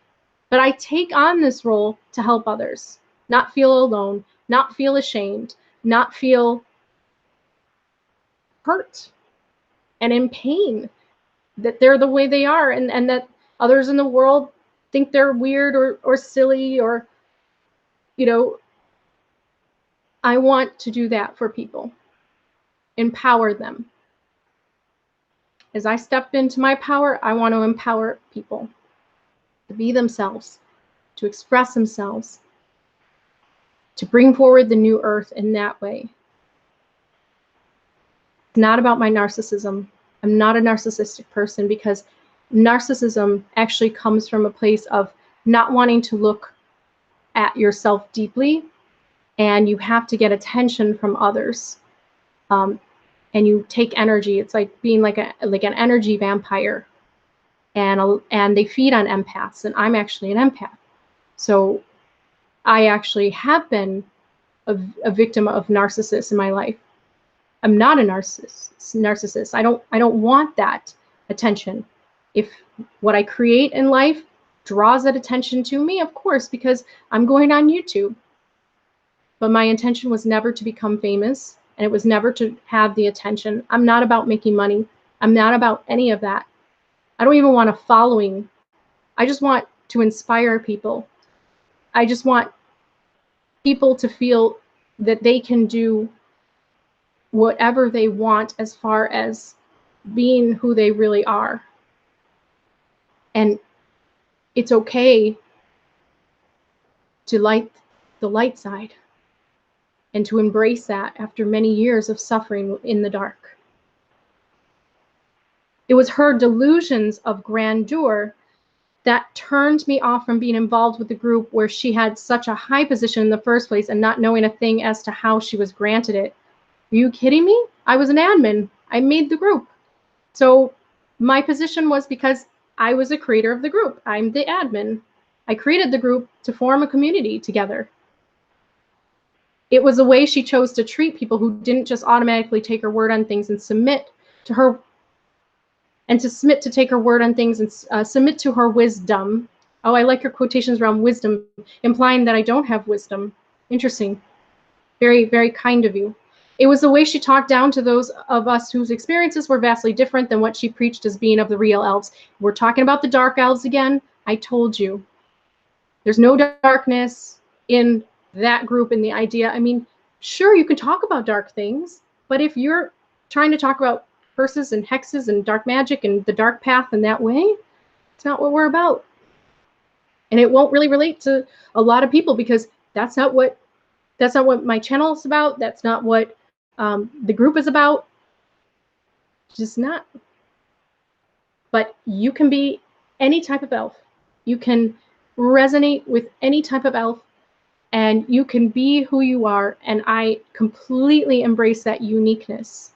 But I take on this role to help others, not feel alone, not feel ashamed, not feel hurt and in pain that they're the way they are, and that others in the world think they're weird or silly, or, you know, I want to do that for people, empower them. As I step into my power, I want to empower people to be themselves, to express themselves, to bring forward the new earth in that way. It's not about my narcissism. I'm not a narcissistic person, because narcissism actually comes from a place of not wanting to look at yourself deeply, and you have to get attention from others. And you take energy. It's like being like an energy vampire, and they feed on empaths, and I'm actually an empath. So I actually have been a victim of narcissists in my life. I'm not a narcissist. I don't want that attention. If what I create in life draws that attention to me, of course, because I'm going on YouTube. But my intention was never to become famous, and it was never to have the attention. I'm not about making money. I'm not about any of that. I don't even want a following. I just want to inspire people. I just want people to feel that they can do whatever they want as far as being who they really are. And it's okay to light the light side, and to embrace that after many years of suffering in the dark. It was her delusions of grandeur that turned me off from being involved with the group, where she had such a high position in the first place and not knowing a thing as to how she was granted it. Are you kidding me? I was an admin. I made the group. So my position was because I was a creator of the group. I'm the admin. I created the group to form a community together. It was a way she chose to treat people who didn't just automatically take her word on things and submit to her, and to submit to take her word on things and submit to her wisdom. Oh, I like your quotations around wisdom, implying that I don't have wisdom. Interesting. Very, very kind of you. It was the way she talked down to those of us whose experiences were vastly different than what she preached as being of the real elves. We're talking about the Dark Elves again. I told you. There's no darkness in that group, and the idea. I mean, sure, you can talk about dark things, but if you're trying to talk about curses and hexes and dark magic and the dark path in that way, it's not what we're about. And it won't really relate to a lot of people, because that's not what my channel is about. That's not what the group is about. Just not. But you can be any type of elf. You can resonate with any type of elf, and you can be who you are, and I completely embrace that uniqueness.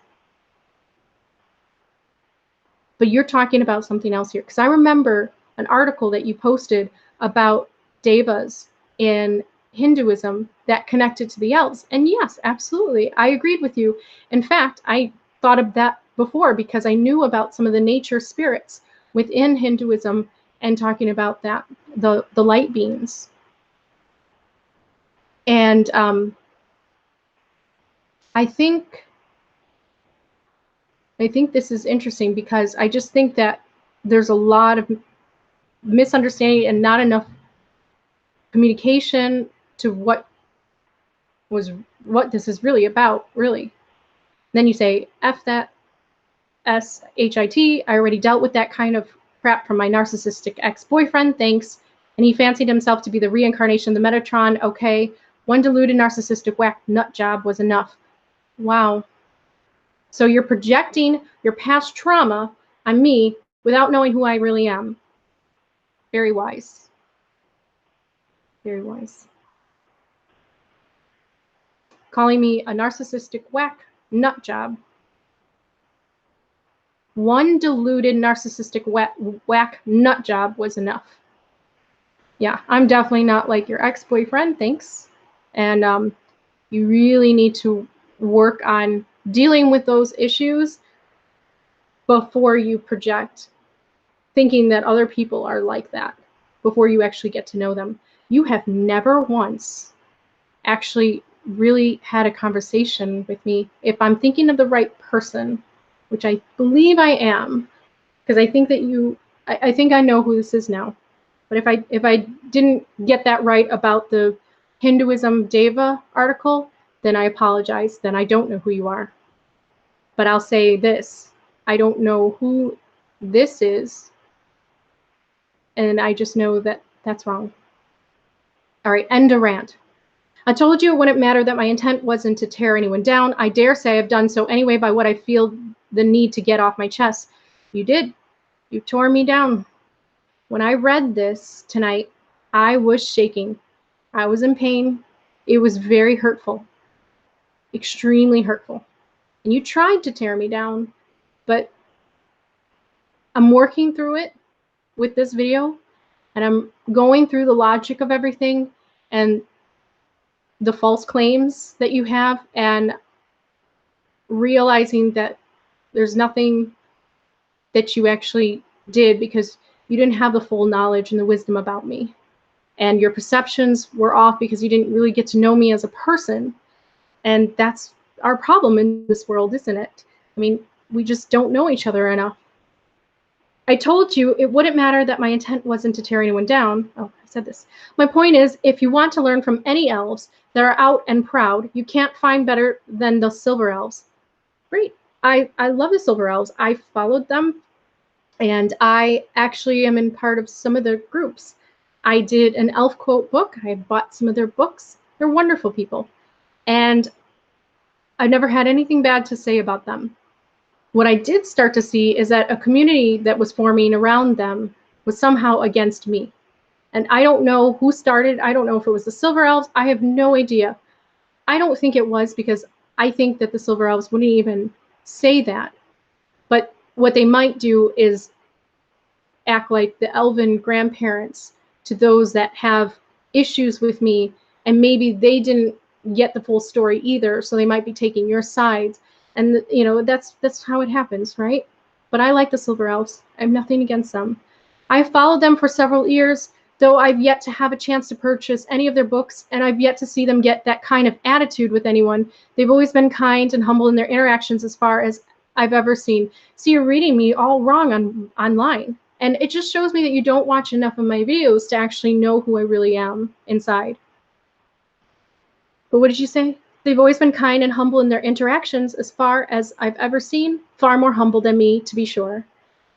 But you're talking about something else here, because I remember an article that you posted about devas in Hinduism that connected to the elves. And yes, absolutely, I agreed with you. In fact, I thought of that before because I knew about some of the nature spirits within Hinduism and talking about that, the light beings. And I think this is interesting because I just think that there's a lot of misunderstanding and not enough communication to what this is really about, really. Then you say, F that S-H-I-T, I already dealt with that kind of crap from my narcissistic ex-boyfriend, thanks. And he fancied himself to be the reincarnation of the Metatron, okay. One deluded narcissistic whack nut job was enough. Wow. So you're projecting your past trauma on me without knowing who I really am. Very wise. Very wise. Calling me a narcissistic whack nut job. One deluded narcissistic whack nut job was enough. Yeah, I'm definitely not like your ex-boyfriend, thanks. And you really need to work on dealing with those issues before you project, thinking that other people are like that, before you actually get to know them. You have never once actually really had a conversation with me. If I'm thinking of the right person, which I believe I am, because I think that I think I know who this is now. But if I didn't get that right about the Hinduism Deva article, then I apologize. Then I don't know who you are. But I'll say this. I don't know who this is. And I just know that that's wrong. All right, end of rant. I told you it wouldn't matter that my intent wasn't to tear anyone down. I dare say I've done so anyway by what I feel the need to get off my chest. You did. You tore me down. When I read this tonight, I was shaking. I was in pain. It was very hurtful. Extremely hurtful. And you tried to tear me down, but I'm working through it with this video, and I'm going through the logic of everything and the false claims that you have, and realizing that there's nothing that you actually did because you didn't have the full knowledge and the wisdom about me. And your perceptions were off because you didn't really get to know me as a person. And that's our problem in this world, isn't it? I mean, we just don't know each other enough. I told you it wouldn't matter that my intent wasn't to tear anyone down. Oh, I said this. My point is, if you want to learn from any elves that are out and proud, you can't find better than the Silver Elves. Great. I love the Silver Elves. I followed them, and I actually am in part of some of their groups. I did an elf quote book. I bought some of their books. They're wonderful people. And I've never had anything bad to say about them. What I did start to see is that a community that was forming around them was somehow against me. And I don't know who started. I don't know if it was the Silver Elves. I have no idea. I don't think it was, because I think that the Silver Elves wouldn't even say that. But what they might do is act like the elven grandparents to those that have issues with me, and maybe they didn't get the full story either, so they might be taking your sides. And you know, that's how it happens, right? But I like the Silver Elves. I have nothing against them. I've followed them for several years, though I've yet to have a chance to purchase any of their books, and I've yet to see them get that kind of attitude with anyone. They've always been kind and humble in their interactions as far as I've ever seen. So you're reading me all wrong online. And it just shows me that you don't watch enough of my videos to actually know who I really am inside. But what did you say? They've always been kind and humble in their interactions as far as I've ever seen. Far more humble than me, to be sure.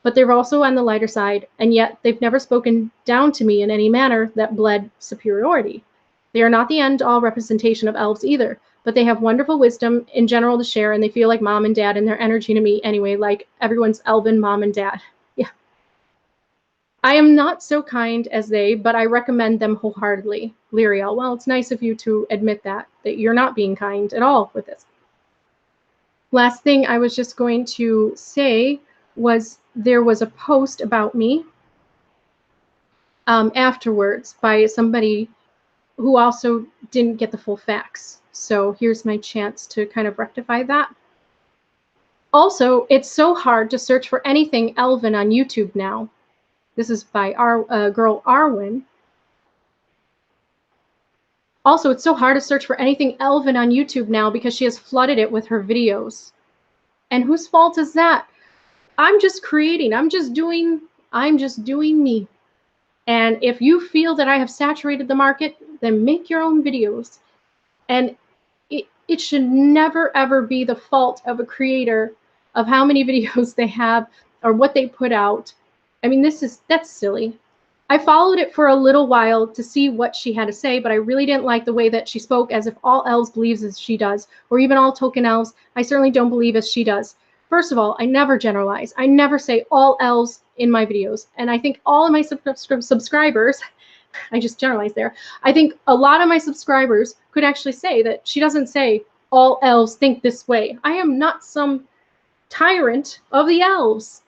But they're also on the lighter side, and yet they've never spoken down to me in any manner that bled superiority. They are not the end-all representation of elves either, but they have wonderful wisdom in general to share, and they feel like mom and dad in their energy to me anyway, like everyone's elven mom and dad. Yeah. I am not so kind as they, but I recommend them wholeheartedly. Lyriel, well, it's nice of you to admit that you're not being kind at all with this. Last thing I was just going to say was there was a post about me afterwards by somebody who also didn't get the full facts. So here's my chance to kind of rectify that. Also, it's so hard to search for anything Elven on YouTube now. This is by girl Arwen. Also, it's so hard to search for anything Elven on YouTube now because she has flooded it with her videos. And whose fault is that? I'm just creating. I'm just doing me. And if you feel that I have saturated the market, then make your own videos. And it should never, ever be the fault of a creator of how many videos they have or what they put out. I mean, that's silly. I followed it for a little while to see what she had to say, but I really didn't like the way that she spoke as if all elves believes as she does, or even all Tolkien elves. I certainly don't believe as she does. First of all, I never generalize. I never say all elves in my videos. And I think all of my subscribers, I just generalized there, I think a lot of my subscribers could actually say that she doesn't say all elves think this way. I am not some tyrant of the elves.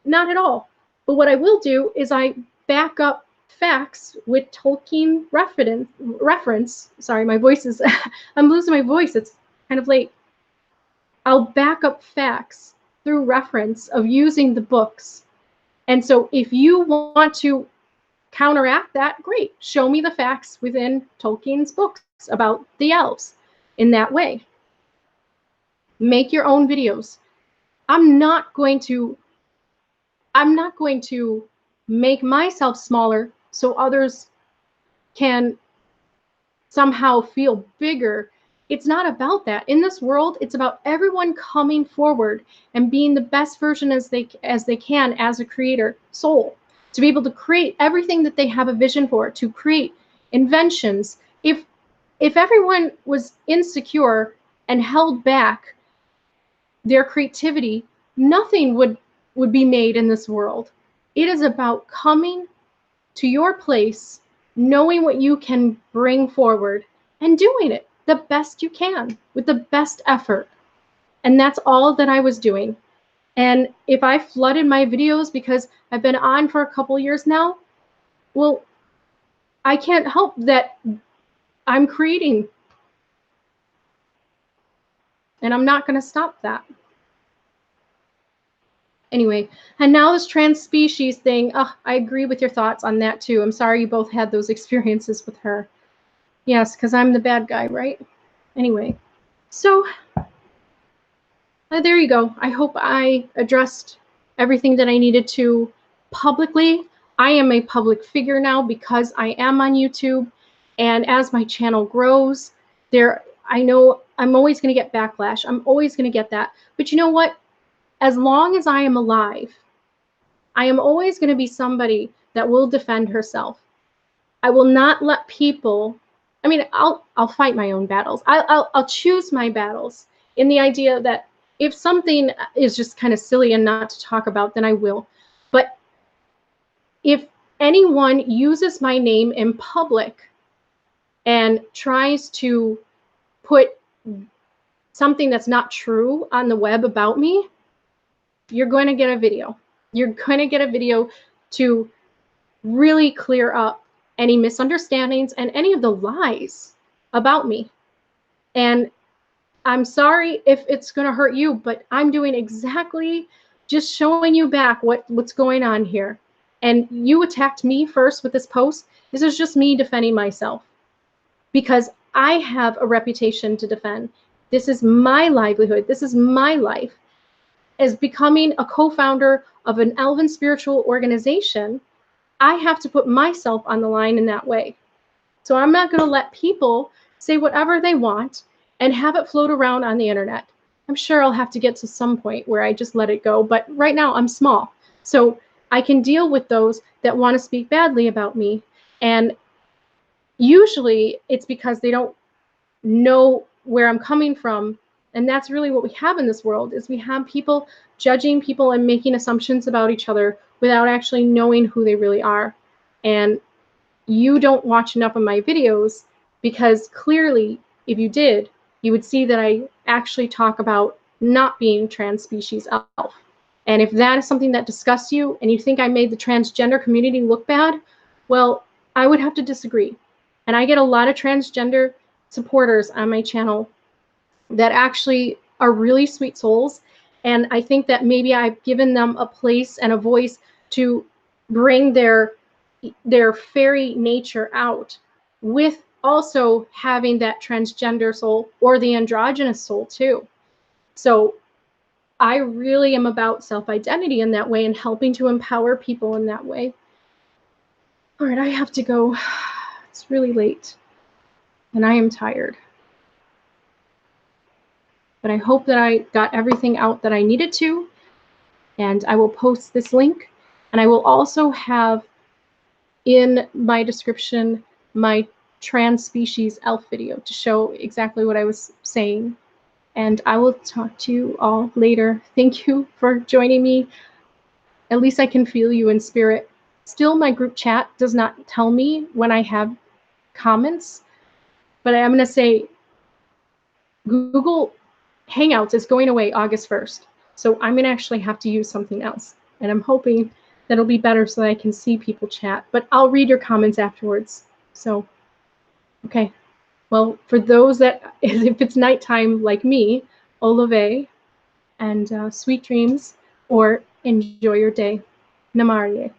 Not at all. But what I will do is I back up facts with Tolkien reference. Sorry, my voice is, I'm losing my voice. It's kind of late. I'll back up facts through reference of using the books. And so if you want to counteract that, great. Show me the facts within Tolkien's books about the elves in that way. Make your own videos. I'm not going to make myself smaller so others can somehow feel bigger. It's not about that. In this world, it's about everyone coming forward and being the best version as they can as a creator soul, to be able to create everything that they have a vision for, to create inventions. If everyone was insecure and held back their creativity, nothing would be made in this world. It is about coming to your place, knowing what you can bring forward, and doing it the best you can with the best effort. And that's all that I was doing. And if I flooded my videos because I've been on for a couple years now, well, I can't help that I'm creating. And I'm not going to stop that. Anyway, and now this trans species thing, I agree with your thoughts on that too. I'm sorry you both had those experiences with her. Yes, because I'm the bad guy, right? Anyway, so there you go. I hope I addressed everything that I needed to publicly. I am a public figure now because I am on YouTube. And as my channel grows, I know I'm always going to get backlash. I'm always going to get that. But you know what? As long as I am alive, I am always going to be somebody that will defend herself. I will not let people, I mean, I'll fight my own battles. I'll choose my battles in the idea that if something is just kind of silly and not to talk about, then I will. But if anyone uses my name in public and tries to put something that's not true on the web about me, you're going to get a video. You're going to get a video to really clear up any misunderstandings and any of the lies about me. And I'm sorry if it's going to hurt you, but I'm doing exactly just showing you back what's going on here. And you attacked me first with this post. This is just me defending myself because I have a reputation to defend. This is my livelihood. This is my life. As becoming a co-founder of an Elven spiritual organization, I have to put myself on the line in that way. So I'm not going to let people say whatever they want and have it float around on the internet. I'm sure I'll have to get to some point where I just let it go, but right now I'm small. So I can deal with those that want to speak badly about me. And usually it's because they don't know where I'm coming from. And that's really what we have in this world, is we have people judging people and making assumptions about each other without actually knowing who they really are. And you don't watch enough of my videos because clearly, if you did, you would see that I actually talk about not being trans species elf. And if that is something that disgusts you and you think I made the transgender community look bad, well, I would have to disagree. And I get a lot of transgender supporters on my channel that actually are really sweet souls, And I think that maybe I've given them a place and a voice to bring their fairy nature out, with also having that transgender soul or the androgynous soul too. So I really am about self-identity in that way and helping to empower people in that way. All right, I have to go. It's really late and I am tired. But I hope that I got everything out that I needed to, and I will post this link, and I will also have in my description my trans species elf video to show exactly what I was saying. And I will talk to you all later. Thank you for joining me. At least I can feel you in spirit. Still, my group chat does not tell me when I have comments, but I'm going to say Google Hangouts is going away August 1st. So I'm going to actually have to use something else. And I'm hoping that'll be better so that I can see people chat. But I'll read your comments afterwards. So, okay. Well, for those that, if it's nighttime like me, Olave, and sweet dreams, or enjoy your day. Namarie.